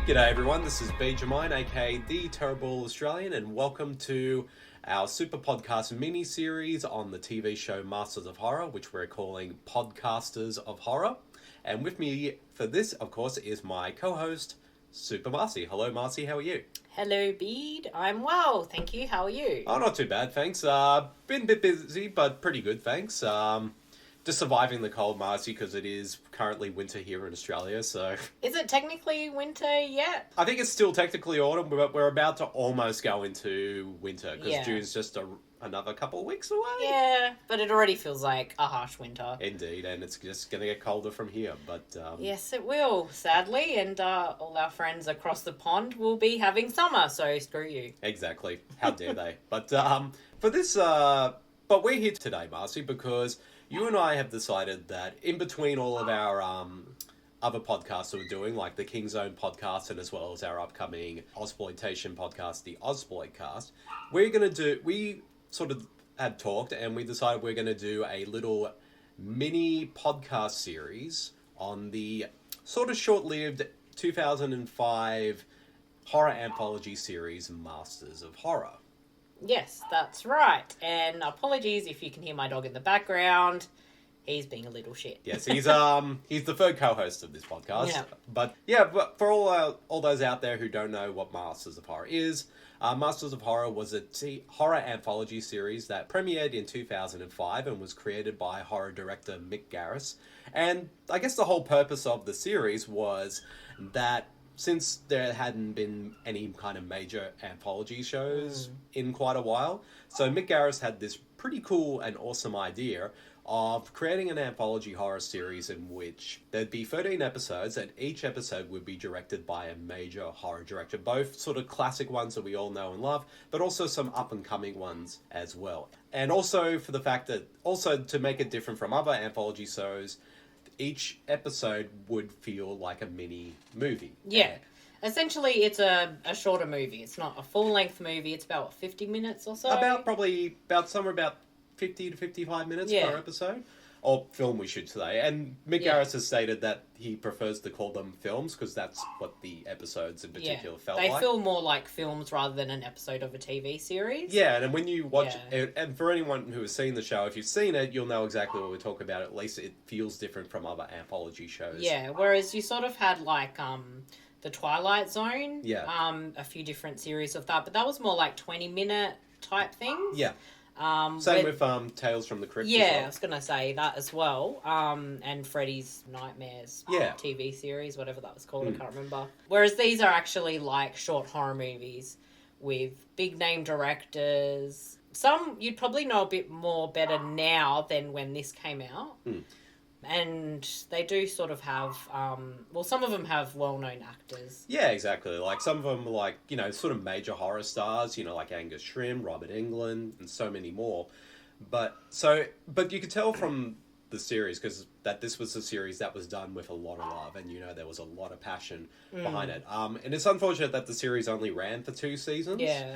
G'day everyone, this is Jermyn, aka The Terrible Australian, and welcome to our super podcast mini-series on the TV show Masters of Horror, which we're calling Podcasters of Horror. And with me for this, of course, is my co-host, Super Marcey. Hello Marcey, how are you? Hello Bede, I'm well, thank you, how are you? Oh, not too bad, thanks. Been a bit busy, but pretty good, thanks. Just surviving the cold, Marcey, because it is currently winter here in Australia, so... Is it technically winter yet? I think it's still technically autumn, but we're about to almost go into winter, because June's just another couple of weeks away. Yeah, but it already feels like a harsh winter. Indeed, and it's just going to get colder from here, but... Yes, it will, sadly, and all our friends across the pond will be having summer, so screw you. Exactly. How dare they? But for this... But we're here today, Marcey, because... You and I have decided that in between all of our other podcasts that we're doing, like the King's Own podcast and as well as our upcoming Ozploitation podcast, the Ozploitcast, we sort of had talked and we decided we're going to do a little mini podcast series on the sort of short-lived 2005 horror anthology series Masters of Horror. Yes, that's right. And apologies if you can hear my dog in the background. He's being a little shit. Yes, he's the third co-host of this podcast. Yeah. But for all those out there who don't know what Masters of Horror is, Masters of Horror was a horror anthology series that premiered in 2005 and was created by horror director Mick Garris. And I guess the whole purpose of the series was that since there hadn't been any kind of major anthology shows in quite a while, so Mick Garris had this pretty cool and awesome idea of creating an anthology horror series in which there'd be 13 episodes, and each episode would be directed by a major horror director, both sort of classic ones that we all know and love, but also some up-and-coming ones as well. And also for the fact that, also to make it different from other anthology shows, each episode would feel like a mini movie. Yeah. Essentially, it's a shorter movie. It's not a full-length movie. It's about, 50 minutes or so? About 50 to 55 minutes per episode. Or film, we should say. And Mick Garris has stated that he prefers to call them films because that's what the episodes in particular felt like. They feel more like films rather than an episode of a TV series. Yeah, and when you watch it, and for anyone who has seen the show, if you've seen it, you'll know exactly what we're talking about. At least it feels different from other anthology shows. Yeah, whereas you sort of had like the Twilight Zone. Yeah. A few different series of that, but that was more like 20-minute type things. Yeah. Same with Tales from the Crypt. Yeah, as well. I was going to say that as well. And Freddy's Nightmares TV series, whatever that was called, I can't remember. Whereas these are actually like short horror movies with big name directors. Some you'd probably know a bit more better now than when this came out. And they do sort of have, some of them have well-known actors. Yeah, exactly. Like, some of them are like, sort of major horror stars, like Angus, Robert Englund, and so many more. But you could tell from the series, because that this was a series that was done with a lot of love, and, there was a lot of passion behind it. And it's unfortunate that the series only ran for 2 seasons. Yeah.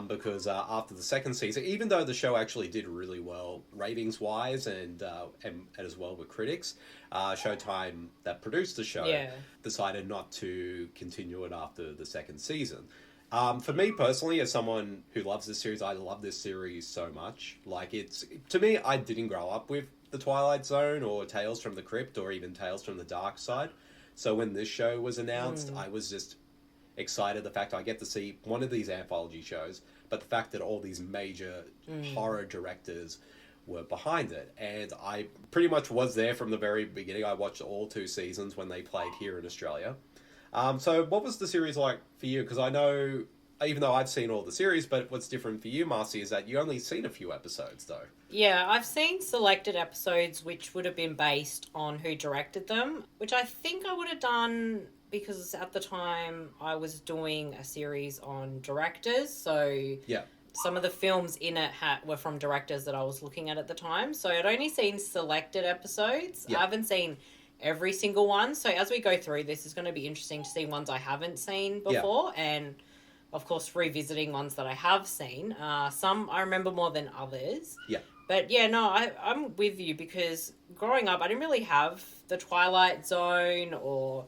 Because after the second season, even though the show actually did really well ratings-wise and as well with critics, Showtime, that produced the show, decided not to continue it after the second season. For me personally, as someone who loves this series, I love this series so much. Like, to me, I didn't grow up with The Twilight Zone or Tales from the Crypt or even Tales from the Dark Side. So when this show was announced, I was just excited the fact I get to see one of these anthology shows, but the fact that all these major horror directors were behind it. And I pretty much was there from the very beginning. I watched all 2 seasons when they played here in Australia. So what was the series like for you? Because I know, even though I've seen all the series, but what's different for you, Marcey, is that you only seen a few episodes, though. Yeah, I've seen selected episodes which would have been based on who directed them, which I think I would have done because at the time I was doing a series on directors, so some of the films in it were from directors that I was looking at the time. So I'd only seen selected episodes. I haven't seen every single one. So as we go through this, it's going to be interesting to see ones I haven't seen before and, of course, revisiting ones that I have seen. Some I remember more than others. Yeah. But yeah, no, I'm with you because growing up, I didn't really have the Twilight Zone or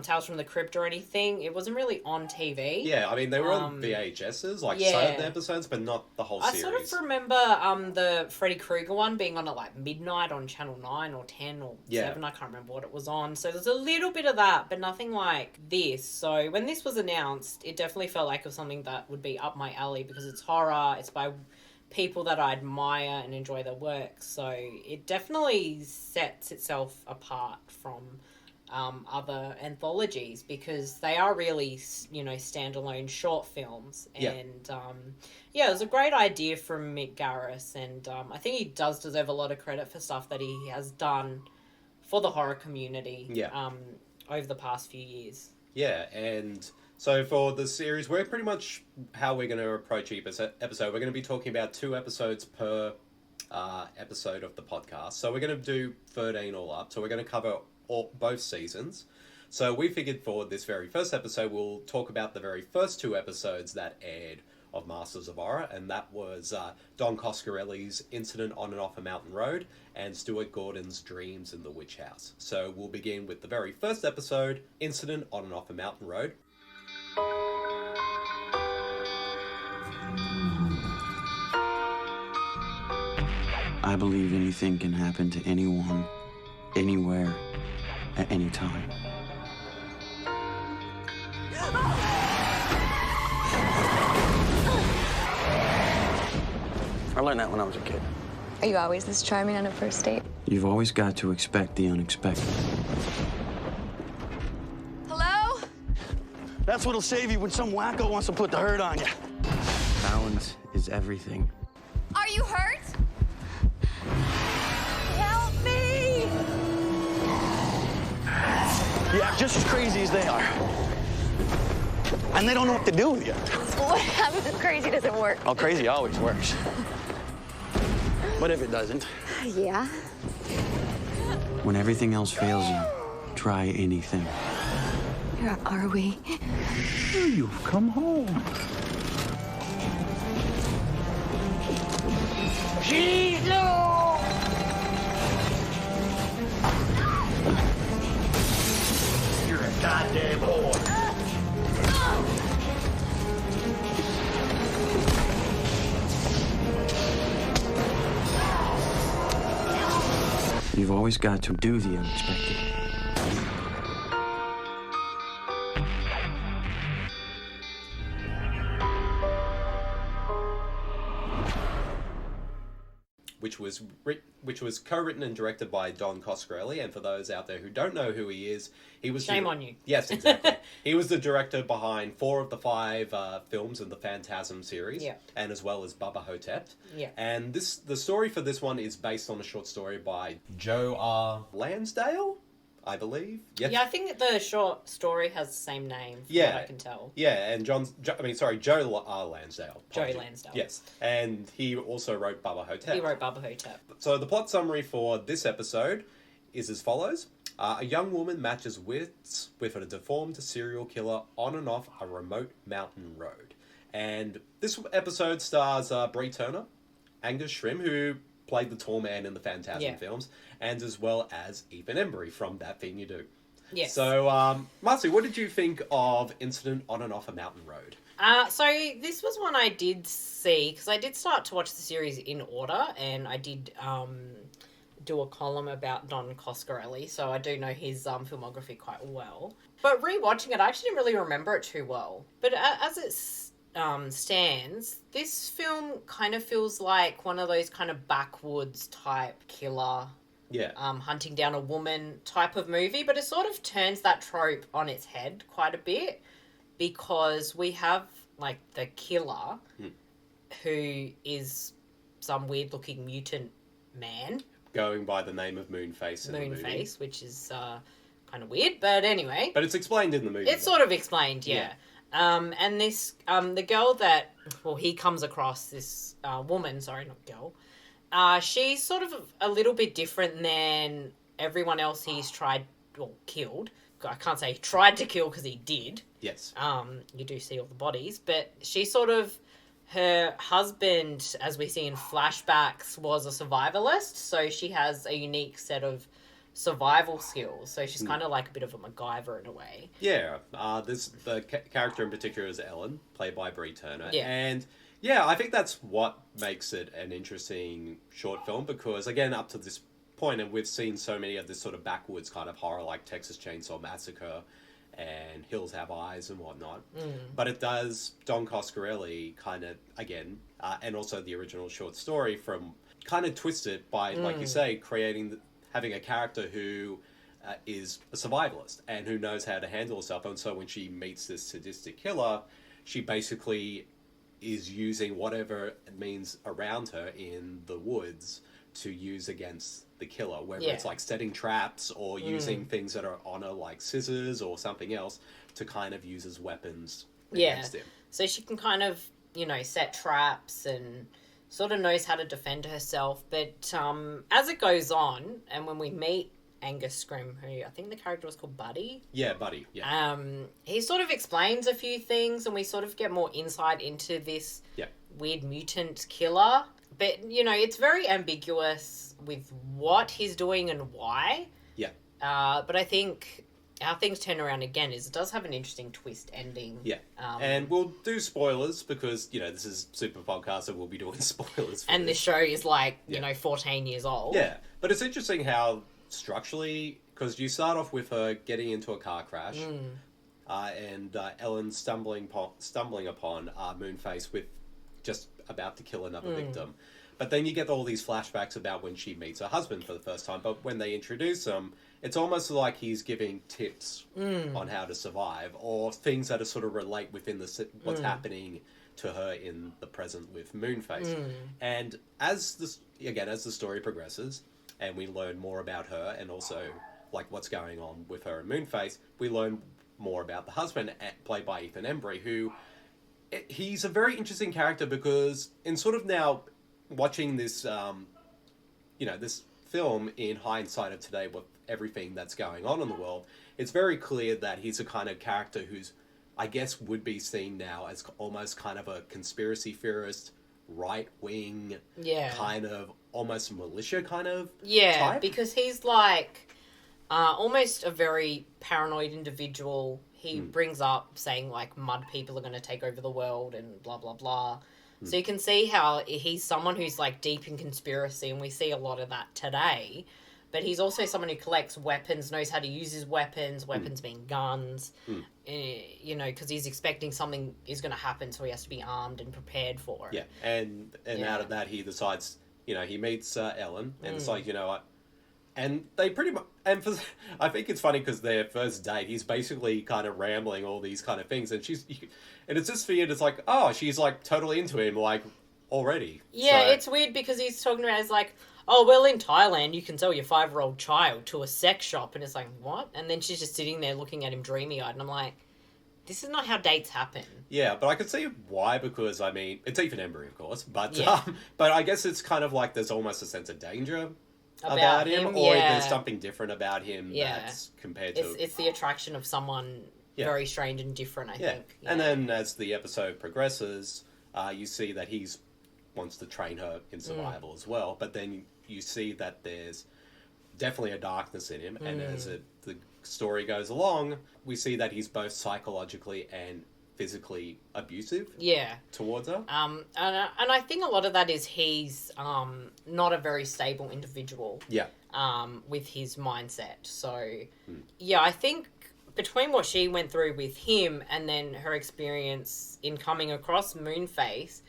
Tales from the Crypt or anything. It wasn't really on TV. Yeah, I mean, they were on VHSs, like yeah. certain episodes, but not the whole series. I sort of remember the Freddy Krueger one being on at like midnight on Channel 9 or 10 or 7. I can't remember what it was on. So there's a little bit of that, but nothing like this. So when this was announced, it definitely felt like it was something that would be up my alley because it's horror, it's by people that I admire and enjoy their work. So it definitely sets itself apart from other anthologies because they are really, standalone short films. And, it was a great idea from Mick Garris. And I think he does deserve a lot of credit for stuff that he has done for the horror community over the past few years. Yeah, and so for the series, we're pretty much how we're going to approach each episode. We're going to be talking about 2 episodes per episode of the podcast. So we're going to do 13 all up. So we're going to cover both seasons. So we figured for this very first episode, we'll talk about the very first 2 episodes that aired of Masters of Horror, and that was Don Coscarelli's Incident on and Off a Mountain Road and Stuart Gordon's Dreams in the Witch House. So we'll begin with the very first episode, Incident on and Off a Mountain Road. I believe anything can happen to anyone, anywhere, at any time. I learned that when I was a kid. Are you always this charming on a first date? You've always got to expect the unexpected. Hello? That's what'll save you when some wacko wants to put the hurt on you. Balance is everything. Are you hurt? Help me! Yeah, just as crazy as they are. And they don't know what to do with you. What happens if crazy doesn't work? Oh, crazy always works. But if it doesn't? Yeah. When everything else fails you, try anything. Where are we? You've come home. You're a goddamn whore. You've always got to do the unexpected. Which was co-written and directed by Don Coscarelli, and for those out there who don't know who he is, he was... Shame on you. Yes, exactly. He was the director behind 4 of the 5 films in the Phantasm series, and as well as Bubba Ho-Tep. Yeah. And the story for this one is based on a short story by Joe R. Lansdale, I believe. Yes. Yeah, I think the short story has the same name, from what I can tell. Yeah, and Joe R. Lansdale. Joe Lansdale. Yes, and he also wrote Bubba Ho-Tep. He wrote Bubba Ho-Tep. So the plot summary for this episode is as follows. A young woman matches wits with a deformed serial killer on and off a remote mountain road. And this episode stars Bree Turner, Angus Scrimm, who played the tall man in the Phantasm films, and as well as Ethan Embry from That Thing You Do. Yes. So, Marcey, what did you think of Incident on and Off a Mountain Road? So this was one I did see, because I did start to watch the series in order, and I did do a column about Don Coscarelli, so I do know his filmography quite well. But rewatching it, I actually didn't really remember it too well. But as it stands, this film kind of feels like one of those kind of backwoods type killer, hunting down a woman type of movie, but it sort of turns that trope on its head quite a bit, because we have like the killer who is some weird looking mutant man going by the name of Moonface in the movie. Moonface, which is kind of weird, but anyway. But it's explained in the movie. It's sort of explained, yeah. And this, the girl that, he comes across, this woman, sorry, not girl, she's sort of a little bit different than everyone else he's killed. I can't say he tried to kill because he did. Yes. You do see all the bodies, but she sort of, her husband, as we see in flashbacks, was a survivalist, so she has a unique set of survival skills. So she's kind of like a bit of a MacGyver in a way. Yeah. The character in particular is Ellen, played by Bree Turner. Yeah. And yeah, I think that's what makes it an interesting short film, because again, up to this point, and we've seen so many of this sort of backwoods kind of horror like Texas Chainsaw Massacre and Hills Have Eyes and whatnot. But it does Don Coscarelli kind of, again, and also the original short story, from kind of twist it by, like you say, having a character who is a survivalist and who knows how to handle herself. And so when she meets this sadistic killer, she basically is using whatever means around her in the woods to use against the killer, whether it's like setting traps or using things that are on her, like scissors or something else, to kind of use as weapons against him. So she can kind of, set traps and sort of knows how to defend herself. But as it goes on, and when we meet Angus Scrimm, who I think the character was called Buddy. Yeah, Buddy, yeah. He sort of explains a few things, and we sort of get more insight into this weird mutant killer. But, it's very ambiguous with what he's doing and why. Yeah. But I think how things turn around again is it does have an interesting twist ending. Yeah. And we'll do spoilers because, this is Super Podcast, so we'll be doing spoilers for and this show is 14 years old. Yeah. But it's interesting how structurally, because you start off with her getting into a car crash and Ellen stumbling upon Moonface with just about to kill another victim. But then you get all these flashbacks about when she meets her husband for the first time. But when they introduce him, it's almost like he's giving tips on how to survive, or things that are sort of relate within what's happening to her in the present with Moonface. And as the story progresses, and we learn more about her, and also like what's going on with her and Moonface, we learn more about the husband, played by Ethan Embry, who he's a very interesting character, because in sort of now watching this, this film in hindsight of today with everything that's going on in the world, it's very clear that he's a kind of character who's, I guess, would be seen now as almost kind of a conspiracy theorist, right-wing, kind of almost militia kind of type. Because he's like almost a very paranoid individual. He brings up saying like mud people are going to take over the world and blah blah blah. So you can see how he's someone who's like deep in conspiracy, and we see a lot of that today. But he's also someone who collects weapons, knows how to use his weapons being guns, because he's expecting something is going to happen, so he has to be armed and prepared for it. Yeah, and out of that, he decides, he meets Ellen, and it's like, what? And they pretty much, I think it's funny because their first date, he's basically kind of rambling all these kind of things, and and it's just weird, it's like, oh, she's like totally into him, like, already. Yeah, so it's weird because he's talking about, it's like, oh, well, in Thailand, you can sell your 5-year-old child to a sex shop, and it's like, what? And then she's just sitting there looking at him dreamy-eyed, and I'm like, this is not how dates happen. Yeah, but I could see why, because, I mean, it's Ethan Embry, of course, but I guess it's kind of like there's almost a sense of danger about him, or there's something different about him that's compared to... It's the attraction of someone very strange and different, I think. Yeah. And then as the episode progresses, you see that he's wants to train her in survival as well, but then you see that there's definitely a darkness in him, and as the story goes along, we see that he's both psychologically and physically abusive towards her. And I think a lot of that is he's not a very stable individual with his mindset. So, I think between what she went through with him and then her experience in coming across Moonface,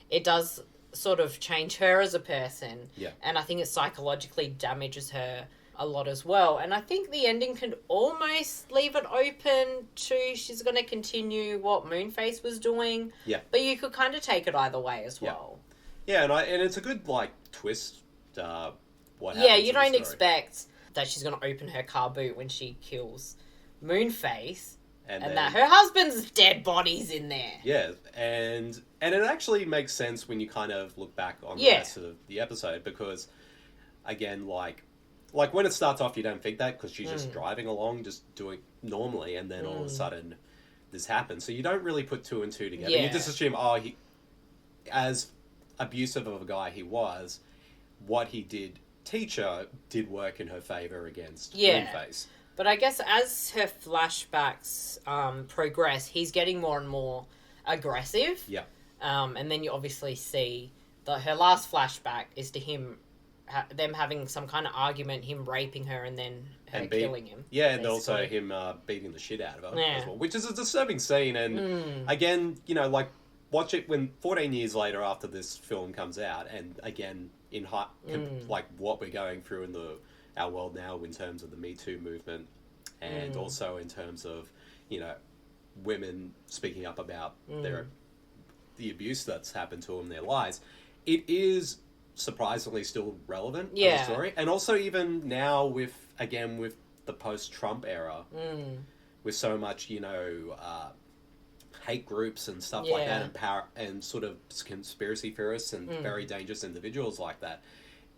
it does sort of change her as a person. Yeah. And I think it psychologically damages her a lot as well. And I think the ending can almost leave it open to she's going to continue what Moonface was doing. Yeah. But you could kind of take it either way as well. Yeah, and it's a good, like, twist, what happens. Yeah, you don't expect that she's going to open her car boot when she kills Moonface. And that her husband's dead body's in there. Yeah, and it actually makes sense when you kind of look back on the rest of the episode, because, again, like when it starts off, you don't think that, because she's just driving along, just doing normally, and then all of a sudden this happens. So you don't really put two and two together. You just assume, he, as abusive of a guy he was, what he did teacher did work in her favour against Moonface. But I guess as her flashbacks progress, he's getting more and more aggressive. Yeah. And then you obviously see that her last flashback is to him, them having some kind of argument, him raping her and then her killing him. Yeah, and also him beating the shit out of her as well, which is a disturbing scene. And again, you know, like, watch it when 14 years later after this film comes out, and again, in like what we're going through in our world now in terms of the Me Too movement, and also in terms of, you know, women speaking up about the abuse that's happened to them in their lives, it is surprisingly still relevant as a story. And also even now with the post-Trump era, with so much, you know, hate groups and stuff like that, and power and sort of conspiracy theorists and very dangerous individuals like that,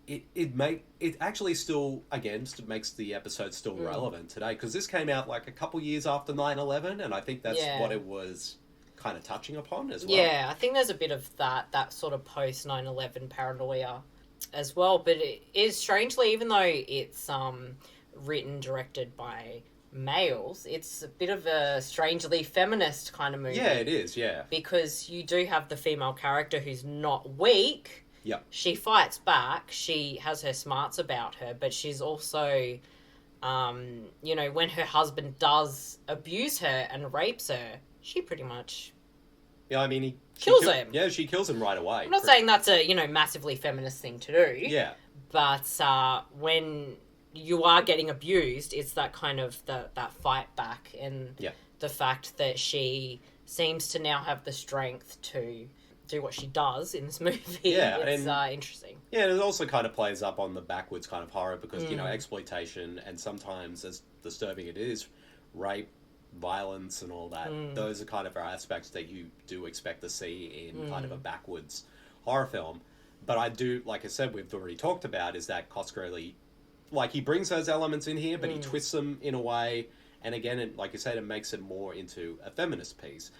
it actually still, again, makes the episode still relevant today, because this came out like a couple years after 9/11, and I think that's what it was kind of touching upon as well. Yeah, I think there's a bit of that sort of post 9/11 paranoia as well, but it is strangely, even though it's written, directed by males, it's a bit of a strangely feminist kind of movie. Yeah, it is, yeah. Because you do have the female character who's not weak. Yep. She fights back. She has her smarts about her, but she's also, you know, when her husband does abuse her and rapes her, she pretty much... Yeah, I mean, she kills him. Yeah, she kills him right away. I'm not saying that's a, you know, massively feminist thing to do. Yeah. But when you are getting abused, it's that kind of that fight back, and the fact that she seems to now have the strength to do what she does in this movie. Yeah, it's interesting. Yeah, and it also kind of plays up on the backwards kind of horror, because, you know, exploitation, and sometimes, as disturbing it is, rape, violence and all that, those are kind of aspects that you do expect to see in kind of a backwards horror film. But I do, like I said, we've already talked about, is that Coscarelli, like, he brings those elements in here, but he twists them in a way, and again, like you said, it makes it more into a feminist piece.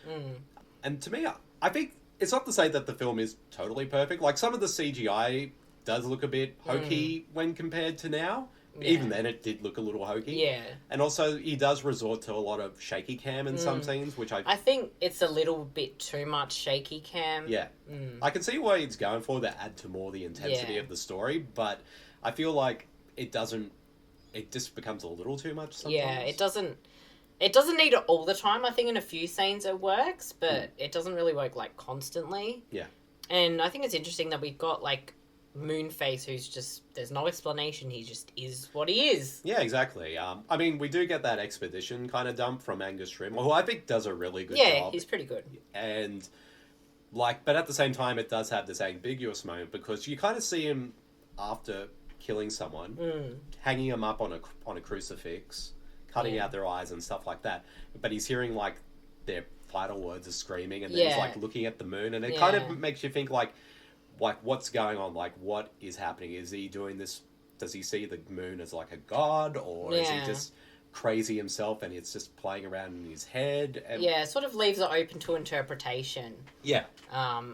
And to me, I think it's not to say that the film is totally perfect. Like, some of the CGI does look a bit hokey when compared to now. Yeah. Even then, it did look a little hokey. Yeah. And also, he does resort to a lot of shaky cam in some scenes, which I think it's a little bit too much shaky cam. Yeah. I can see what he's going for, to add to more the intensity of the story, but I feel like it just becomes a little too much sometimes. Yeah, it doesn't need it all the time. I think in a few scenes it works, but it doesn't really work, like, constantly. Yeah. And I think it's interesting that we've got, like, Moonface, who's just, there's no explanation, he just is what he is. Yeah, exactly. I mean, we do get that expedition kind of dump from Angus Scrimm, who I think does a really good job. Yeah, he's pretty good. And, like, but at the same time, it does have this ambiguous moment, because you kind of see him after killing someone, hanging them up on a crucifix, cutting out their eyes and stuff like that. But he's hearing, like, their final words of screaming, and then he's, like, looking at the moon, and it kind of makes you think, like, what's going on? Like, what is happening? Is he doing this? Does he see the moon as, like, a god? Or is he just crazy himself and it's just playing around in his head? And... Yeah, it sort of leaves it open to interpretation. Yeah.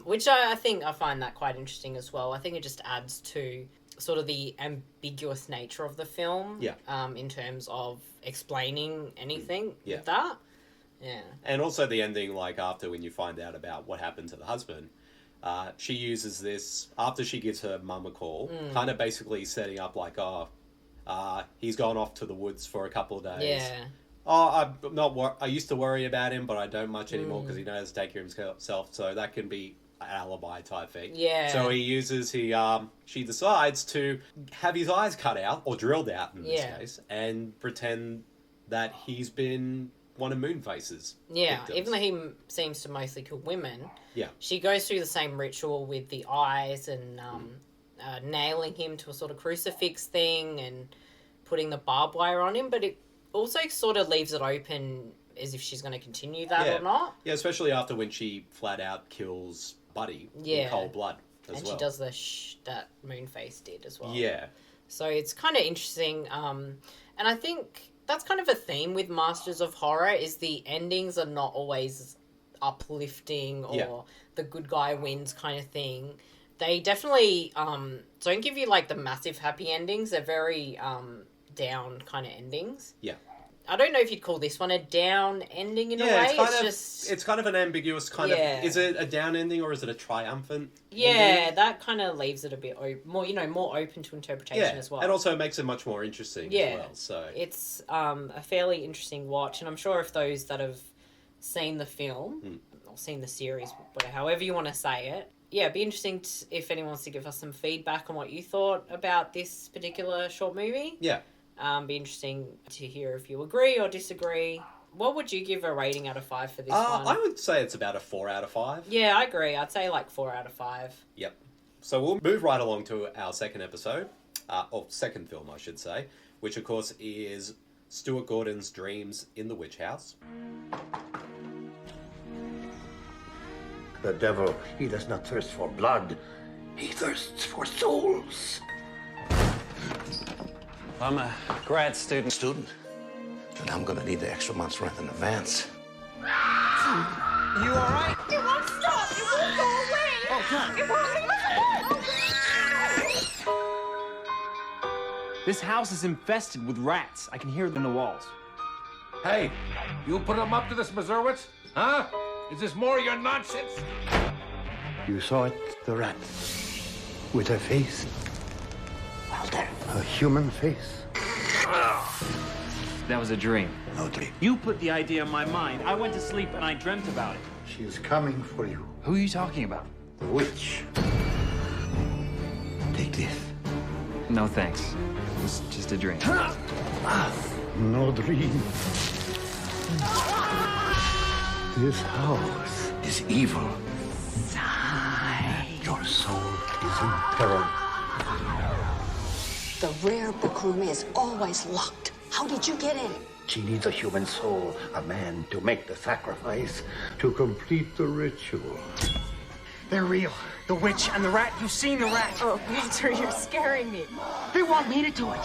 Which I find that quite interesting as well. I think it just adds to sort of the ambiguous nature of the film. Yeah. In terms of explaining anything with that. Yeah. And also the ending, like, after when you find out about what happened to the husband... she uses this, after she gives her mum a call, kind of basically setting up like, he's gone off to the woods for a couple of days. Yeah. I'm not I used to worry about him, but I don't much anymore because he knows to take care of himself, so that can be an alibi type thing. Yeah. So she decides to have his eyes cut out, or drilled out in this case, and pretend that he's been one of Moonface's victims. Even though he seems to mostly kill women, she goes through the same ritual with the eyes and nailing him to a sort of crucifix thing and putting the barbed wire on him, but it also sort of leaves it open as if she's going to continue that or not. Yeah, especially after when she flat out kills Buddy in cold blood as well. And she does the that Moonface did as well. Yeah. So it's kind of interesting. And I think... that's kind of a theme with Masters of Horror, is the endings are not always uplifting or the good guy wins kind of thing. They definitely don't give you, like, the massive happy endings. They're very down kind of endings. Yeah. I don't know if you'd call this one a down ending in a way. It's kind of an ambiguous kind of... Is it a down ending or is it a triumphant ending? That kind of leaves it a bit more, more open to interpretation as well. And also makes it much more interesting as well. So it's a fairly interesting watch, and I'm sure if those that have seen the film or seen the series, however you want to say it, it'd be interesting if anyone wants to give us some feedback on what you thought about this particular short movie. Yeah. Be interesting to hear if you agree or disagree. What would you give a rating out of 5 for this one? I would say it's about a 4 out of 5. Yeah, I agree. I'd say like 4 out of 5. Yep. So we'll move right along to our second episode, or second film, I should say, which of course is Stuart Gordon's Dreams in the Witch House. The devil, he does not thirst for blood. He thirsts for souls. I'm a grad student. Student? Then I'm gonna need the extra month's rent in advance. You all right? It won't stop! It won't go away! Oh, God. It won't This house is infested with rats. I can hear them in the walls. Hey, you put them up to this Mazurwitz? Huh? Is this more of your nonsense? You saw it, the rat. With a face. Well done. A human face. That was a dream. No dream. You put the idea in my mind. I went to sleep and I dreamt about it. She is coming for you. Who are you talking about? The witch. Take this. No, thanks. It was just a dream. No dream. This house is evil. Your soul is in peril. The rare book room is always locked. How did you get in? She needs a human soul, a man to make the sacrifice, to complete the ritual. They're real. The witch and the rat. You've seen the rat. Oh, Walter, you're scaring me. They want me to do it.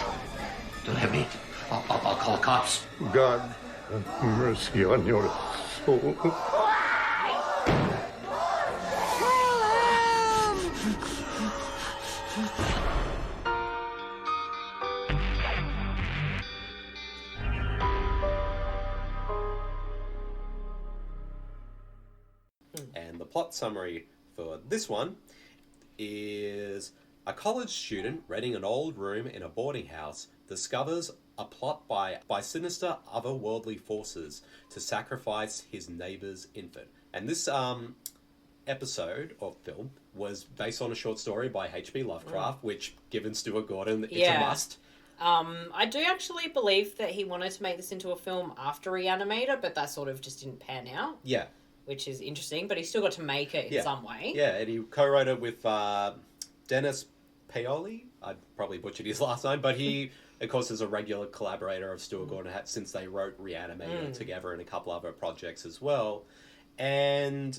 Don't have me. I'll call cops. God, have mercy on your soul. And the plot summary for this one is a college student renting an old room in a boarding house discovers a plot by sinister otherworldly forces to sacrifice his neighbor's infant. And this episode of film was based on a short story by H.P. Lovecraft, which, given Stuart Gordon, it's a must. I do actually believe that he wanted to make this into a film after Re-Animator, but that sort of just didn't pan out. Yeah. Which is interesting, but he still got to make it in some way. Yeah, and he co-wrote it with Dennis Paoli. I probably butchered his last name, but he, of course, is a regular collaborator of Stuart Gordon since they wrote Re-Animator together and a couple other projects as well. And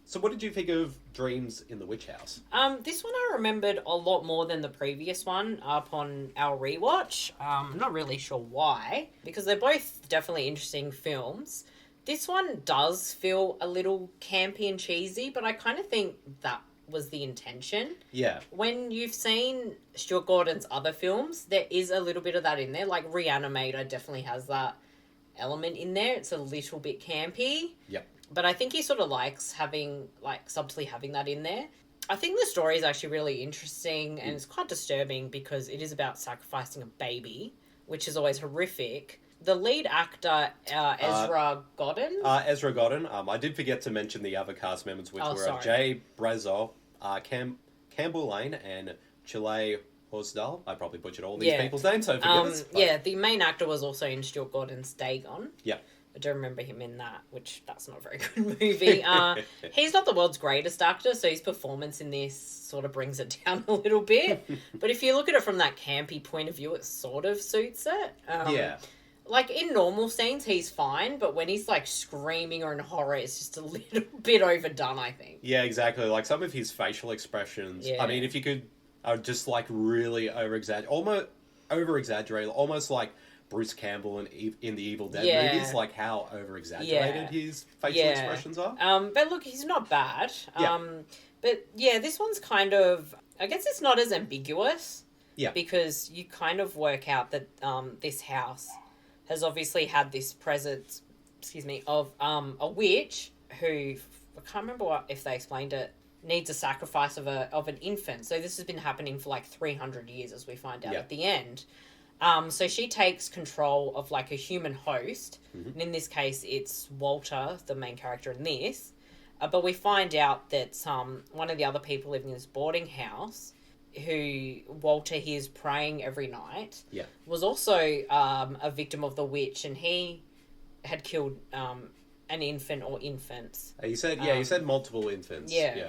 so what did you think of Dreams in the Witch House? This one I remembered a lot more than the previous one upon our rewatch. I'm not really sure why, because they're both definitely interesting films. This one does feel a little campy and cheesy, but I kind of think that was the intention. Yeah. When you've seen Stuart Gordon's other films, there is a little bit of that in there. Like Re-Animator definitely has that element in there. It's a little bit campy. Yep. But I think he sort of likes having, like, subtly having that in there. I think the story is actually really interesting and it's quite disturbing because it is about sacrificing a baby, which is always horrific. The lead actor, Ezra Godden. Ezra Godden. I did forget to mention the other cast members, which were Jay Brazo, Campbell Lane, and Chelah Horsdal. I probably butchered all these people's names, so forgive us. Yeah, the main actor was also in Stuart Gordon's Dagon. Yeah. I do remember him in that, which that's not a very good movie. He's not the world's greatest actor, so his performance in this sort of brings it down a little bit. But if you look at it from that campy point of view, it sort of suits it. Yeah. Like, in normal scenes, he's fine, but when he's, like, screaming or in horror, it's just a little bit overdone, I think. Yeah, exactly. Like, some of his facial expressions, I mean, if you could just, like, really over-exaggerate, almost, like, Bruce Campbell in the Evil Dead Yeah. movies, like how over-exaggerated his facial expressions are. But look, he's not bad. Yeah. But yeah, this one's kind of, I guess it's not as ambiguous. Yeah. Because you kind of work out that this house has obviously had this presence, of a witch who, I can't remember if they explained it, needs a sacrifice of an infant. So this has been happening for like 300 years, as we find out at the end. So she takes control of like a human host. Mm-hmm. And in this case, it's Walter, the main character in this. But we find out that one of the other people living in this boarding house, who Walter hears praying every night, was also a victim of the witch, and he had killed an infant or infants. You said multiple infants. Yeah.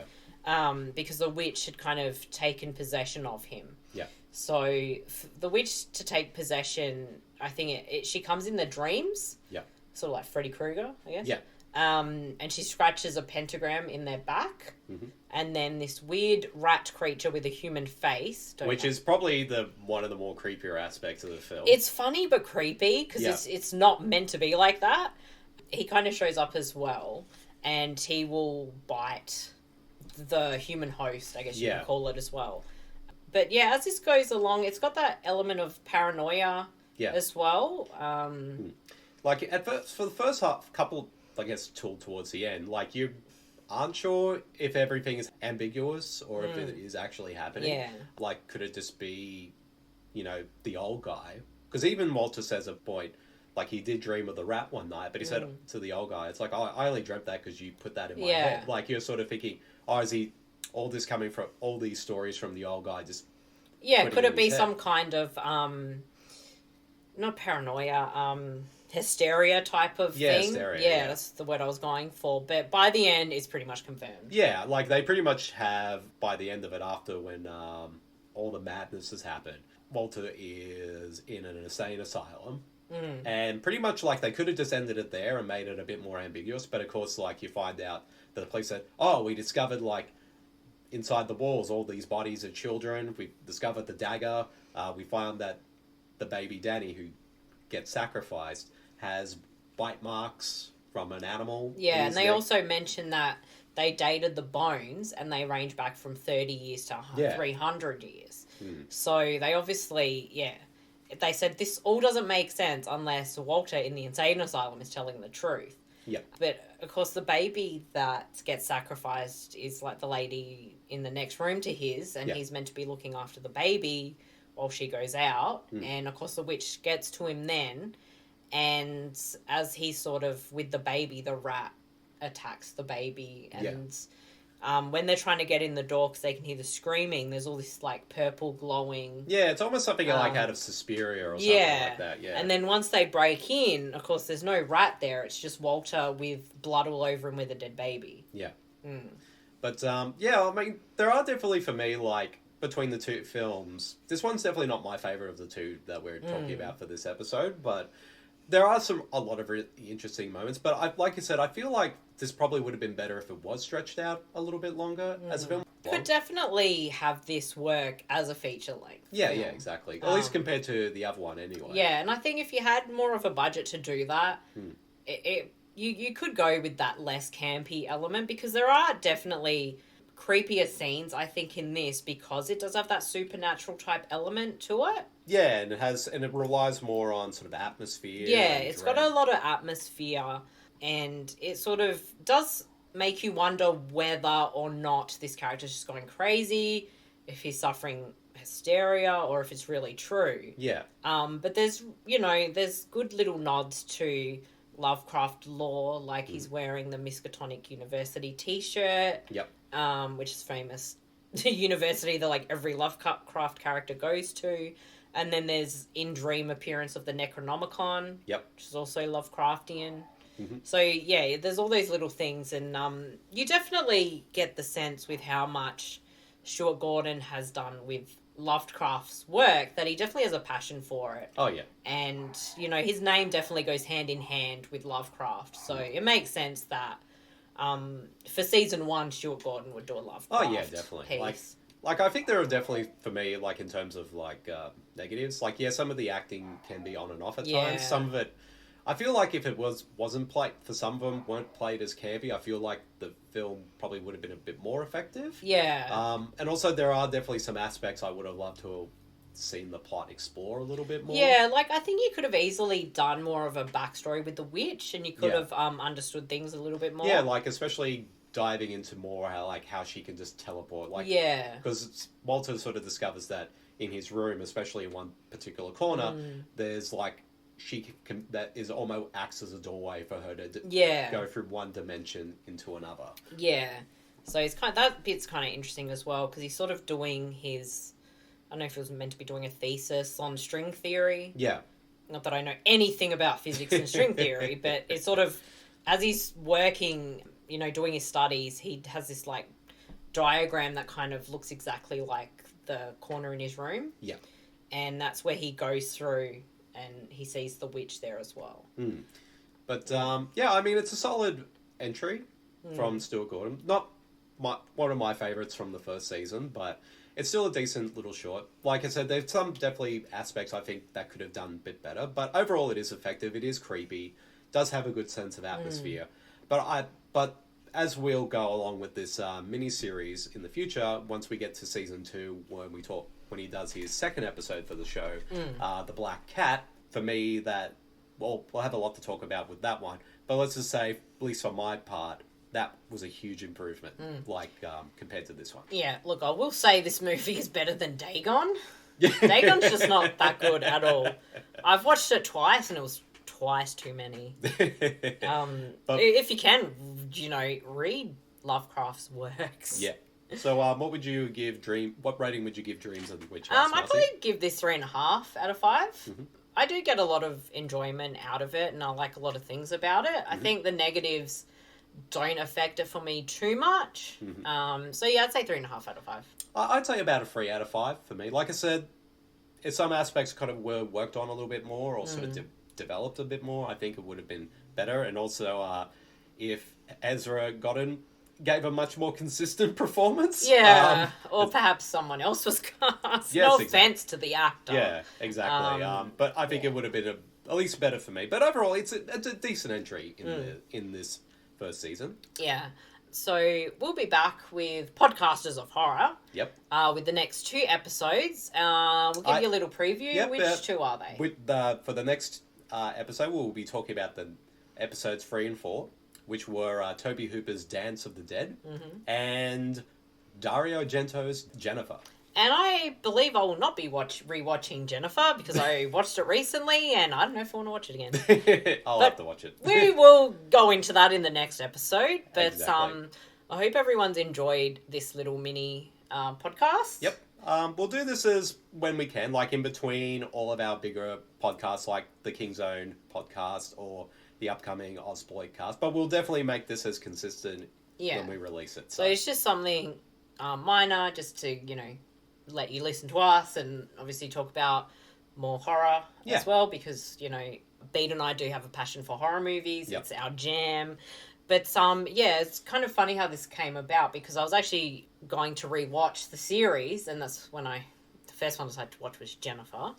Because the witch had kind of taken possession of him. Yeah. So the witch to take possession, I think she comes in the dreams. Yeah. Sort of like Freddy Krueger, I guess. Yeah. And she scratches a pentagram in their back. Mm-hmm. And then this weird rat creature with a human face. Which is probably one of the more creepier aspects of the film. It's funny but creepy, because it's not meant to be like that. He kind of shows up as well, and he will bite the human host, I guess you can call it as well. But yeah, as this goes along, it's got that element of paranoia as well. Like, at first, for the first couple, I guess, towards the end, like, you aren't sure if everything is ambiguous or if it is actually happening. Yeah. Like, could it just be, the old guy? Because even Walter says at a point, like, he did dream of the rat one night, but he said to the old guy, it's like, oh, I only dreamt that because you put that in my head. Like, you're sort of thinking, oh, is he all this coming from all these stories from the old guy just... Yeah, could it be some kind of, not paranoia, hysteria type of thing? Hysteria, yeah, that's the word I was going for. But by the end, it's pretty much confirmed. Yeah, like, they pretty much have, by the end of it, after when all the madness has happened, Walter is in an insane asylum. And pretty much, like, they could have just ended it there and made it a bit more ambiguous, but of course, like, you find out that the police said, oh, we discovered, like, inside the walls all these bodies of children, we discovered the dagger, we found that the baby Danny, who gets sacrificed, has bite marks from an animal. Yeah, and they also mentioned that they dated the bones, and they range back from 30 years to 300 years. So they obviously, they said this all doesn't make sense unless Walter in the insane asylum is telling the truth. Yeah. But, of course, the baby that gets sacrificed is, like, the lady in the next room to his, and he's meant to be looking after the baby while she goes out. And, of course, the witch gets to him then, and as he's sort of with the baby, the rat attacks the baby, and... when they're trying to get in the door because they can hear the screaming, there's all this, like, purple glowing... Yeah, it's almost something like out of Suspiria or something like that, And then once they break in, of course, there's no rat there. It's just Walter with blood all over him with a dead baby. Yeah. But, I mean, there are definitely, for me, like, between the two films, this one's definitely not my favourite of the two that we're talking about for this episode, but... There are a lot of really interesting moments, but like I said, I feel like this probably would have been better if it was stretched out a little bit longer as a film. Could definitely have this work as a feature length. Yeah, exactly. At least compared to the other one anyway. Yeah, and I think if you had more of a budget to do that, you could go with that less campy element, because there are definitely creepier scenes, I think, in this, because it does have that supernatural type element to it. Yeah, and it relies more on sort of atmosphere. Yeah, it's got a lot of atmosphere, and it sort of does make you wonder whether or not this character's just going crazy, if he's suffering hysteria, or if it's really true. Yeah. But there's good little nods to Lovecraft lore, like he's wearing the Miskatonic University t-shirt. Yep. Which is famous. The university that, like, every Lovecraft character goes to. And then there's in-dream appearance of the Necronomicon. Yep. Which is also Lovecraftian. Mm-hmm. So, yeah, there's all those little things. And you definitely get the sense with how much Stuart Gordon has done with Lovecraft's work that he definitely has a passion for it. Oh, yeah. And, his name definitely goes hand in hand with Lovecraft. So it makes sense that for season 1, Stuart Gordon would do a Lovecraft Oh, yeah, definitely. piece. Like, Like, I think there are definitely, for me, like, in terms of, like, negatives, like, yeah, some of the acting can be on and off at times. Some of it, I feel like if it wasn't played, for some of them weren't played as campy, I feel like the film probably would have been a bit more effective. Yeah. And also there are definitely some aspects I would have loved to have seen the plot explore a little bit more. Yeah, like, I think you could have easily done more of a backstory with the witch, and you could have understood things a little bit more. Yeah, like, especially diving into more how she can just teleport. Like, yeah. Because Walter sort of discovers that in his room, especially in one particular corner, there's, like, she can, that is almost acts as a doorway for her to go from one dimension into another. Yeah. So it's that bit's kind of interesting as well, because he's sort of doing his, I don't know if it was meant to be doing a thesis on string theory. Yeah. Not that I know anything about physics and string theory, but it's sort of, as he's working, you know, doing his studies, he has this, like, diagram that kind of looks exactly like the corner in his room. Yeah. And that's where he goes through and he sees the witch there as well. But, yeah, I mean, it's a solid entry from Stuart Gordon. Not one of my favourites from the first season, but it's still a decent little short. Like I said, there's some definitely aspects I think that could have done a bit better, but overall it is effective, it is creepy, does have a good sense of atmosphere. But as we'll go along with this mini-series in the future, once we get to season 2, when he does his second episode for the show, The Black Cat, for me, we'll have a lot to talk about with that one. But let's just say, at least for my part, that was a huge improvement, compared to this one. Yeah, look, I will say this movie is better than Dagon. Dagon's just not that good at all. I've watched it twice, and it was twice too many. If you can, you know, read Lovecraft's works. Yeah. So, what would you give what rating would you give Dreams of the Witch House, I'd probably give this 3.5 out of 5. I do get a lot of enjoyment out of it, and I like a lot of things about it. I think the negatives don't affect it for me too much. So, yeah, I'd say 3.5 out of 5. I'd say about a 3 out of 5 for me. Like I said, if some aspects kind of were worked on a little bit more or sort of developed a bit more, I think it would have been better. And also, if Ezra Godden gave a much more consistent performance. Yeah, or perhaps someone else was cast. Yes, no exactly. offense to the actor. Yeah, exactly. But I think it would have been at least better for me. But overall, it's a decent entry in this first season. Yeah. So we'll be back with Podcasters of Horror. Yep. With the next 2 episodes. We'll give you a little preview. Yep, Which 2 are they? For the next episode, we'll be talking about the episodes 3 and 4, which were Toby Hooper's Dance of the Dead and Dario Argento's Jennifer. And I believe I will not be rewatching Jennifer because I watched it recently and I don't know if I want to watch it again. I'll have to watch it. We will go into that in the next episode. But Exactly. I hope everyone's enjoyed this little mini podcast. Yep. We'll do this as when we can, like in between all of our bigger podcasts, like the King's Own podcast or the upcoming Ozploitcast. But we'll definitely make this as consistent when we release it. So it's just something minor, just to, you know, let you listen to us and obviously talk about more horror as well, because, you know, Bede and I do have a passion for horror movies. It's our jam. But it's kind of funny how this came about, because I was actually going to rewatch the series, and that's when the first one I decided to watch was Jennifer.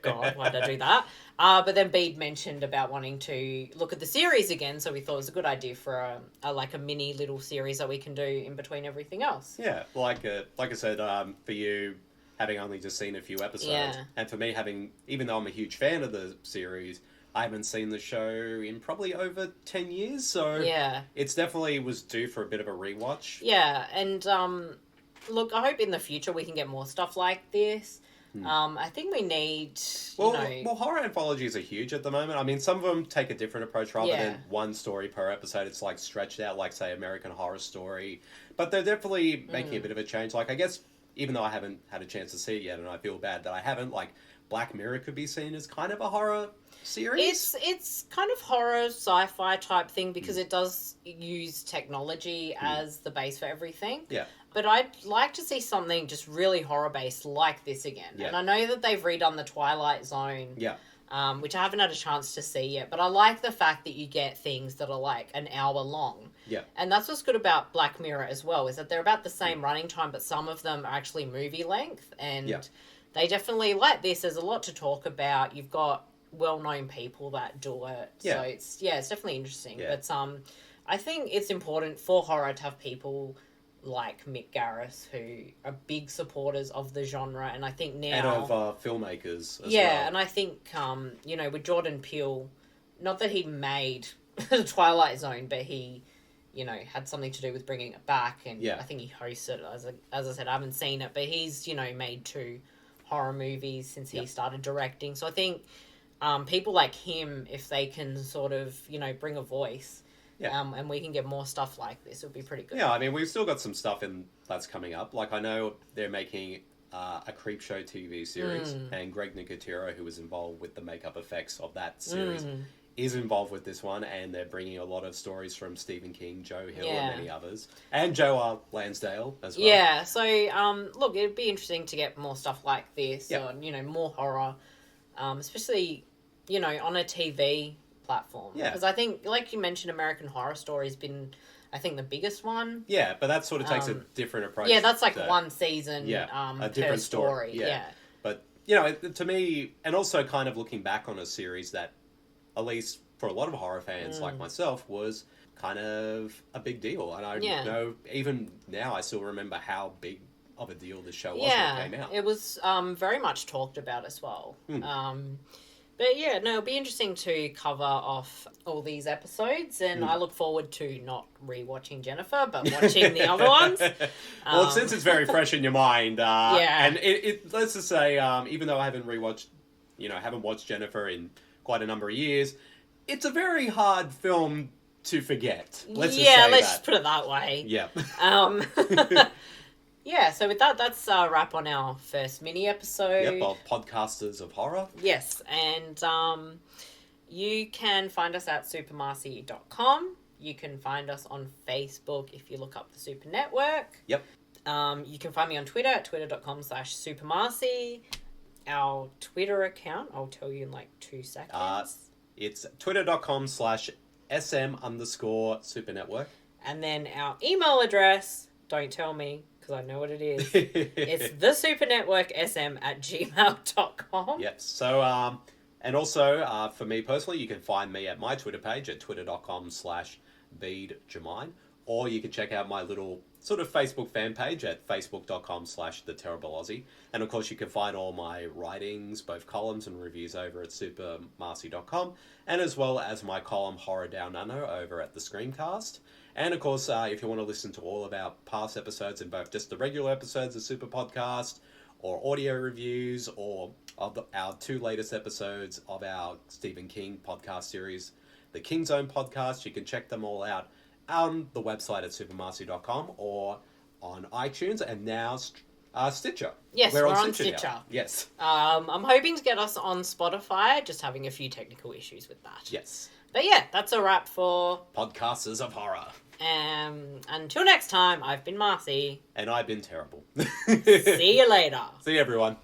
God, why did I do that? But then Bede mentioned about wanting to look at the series again, so we thought it was a good idea for a mini little series that we can do in between everything else. Yeah, like I said, for you having only just seen a few episodes, and for me even though I'm a huge fan of the series, I haven't seen the show in probably over 10 years, so it's definitely was due for a bit of a rewatch. Yeah, and look, I hope in the future we can get more stuff like this. I think we need, Well, horror anthologies are huge at the moment. I mean, some of them take a different approach rather than one story per episode. It's like stretched out, like, say, American Horror Story. But they're definitely making a bit of a change. Like, I guess, even though I haven't had a chance to see it yet, and I feel bad that I haven't, like, Black Mirror could be seen as kind of a horror series. It's kind of horror sci-fi type thing, because it does use technology as the base for everything. Yeah. But I'd like to see something just really horror based like this again. Yeah. And I know that they've redone the Twilight Zone which I haven't had a chance to see yet. But I like the fact that you get things that are like an hour long. Yeah. And that's what's good about Black Mirror as well, is that they're about the same running time, but some of them are actually movie length. And they definitely, like this, there's a lot to talk about. You've got well-known people that do it. Yeah. So it's definitely interesting. Yeah. But I think it's important for horror to have people like Mick Garris, who are big supporters of the genre, and I think now... And of filmmakers as well. Yeah, and I think, with Jordan Peele, not that he made The Twilight Zone, but he, had something to do with bringing it back, and I think he hosts it. As I said, I haven't seen it, but he's, made 2 horror movies since he started directing. So I think people like him, if they can sort of, bring a voice... Yeah. And we can get more stuff like this. It would be pretty good. Yeah, I mean, we've still got some stuff that's coming up. Like, I know they're making a Creepshow TV series, and Greg Nicotero, who was involved with the makeup effects of that series, is involved with this one, and they're bringing a lot of stories from Stephen King, Joe Hill, and many others. And Joe Lansdale as well. Yeah, so, look, it'd be interesting to get more stuff like this, or, more horror, especially, on a TV platform. Yeah. Because I think, like you mentioned, American Horror Story has been, I think, the biggest one. Yeah, but that sort of takes a different approach. Yeah, that's like one season a different story. Yeah. But, to me, and also kind of looking back on a series that, at least for a lot of horror fans like myself, was kind of a big deal. And I know, even now, I still remember how big of a deal this show was when it came out. It was very much talked about as well. But yeah, no, it'll be interesting to cover off all these episodes, and I look forward to not rewatching Jennifer, but watching the other ones. Well, since it's very fresh in your mind, and it let's just say, even though I haven't haven't watched Jennifer in quite a number of years, it's a very hard film to forget. Let's just put it that way. Yeah. Yeah, so with that, that's a wrap on our first mini-episode. Yep, of Podcasters of Horror. Yes, and you can find us at supermarcey.com. You can find us on Facebook if you look up the Super Network. Yep. You can find me on Twitter at twitter.com/supermarcey. Our Twitter account, I'll tell you in like 2 seconds. It's twitter.com/SM_supernetwork. And then our email address, don't tell me, because I know what it is. It's thesupernetworksm@gmail.com. Yes. So, and also, for me personally, you can find me at my Twitter page at twitter.com/Bede Jermyn, or you can check out my little sort of Facebook fan page at facebook.com/TheTerribleAussie. And of course, you can find all my writings, both columns and reviews, over at supermarcey.com, and as well as my column Horror Down Under over at the Screamcast. And of course, if you want to listen to all of our past episodes, in both just the regular episodes of Super Podcast, or audio reviews, or of our 2 latest episodes of our Stephen King podcast series, the King Zone podcast, you can check them all out on the website at supermarcey.com or on iTunes, and now Stitcher. Yes, we're on Stitcher. Now. Yes. I'm hoping to get us on Spotify, just having a few technical issues with that. Yes. But yeah, that's a wrap for Podcasters of Horror. Until next time, I've been Marcey. And I've been terrible. See you later. See you, everyone.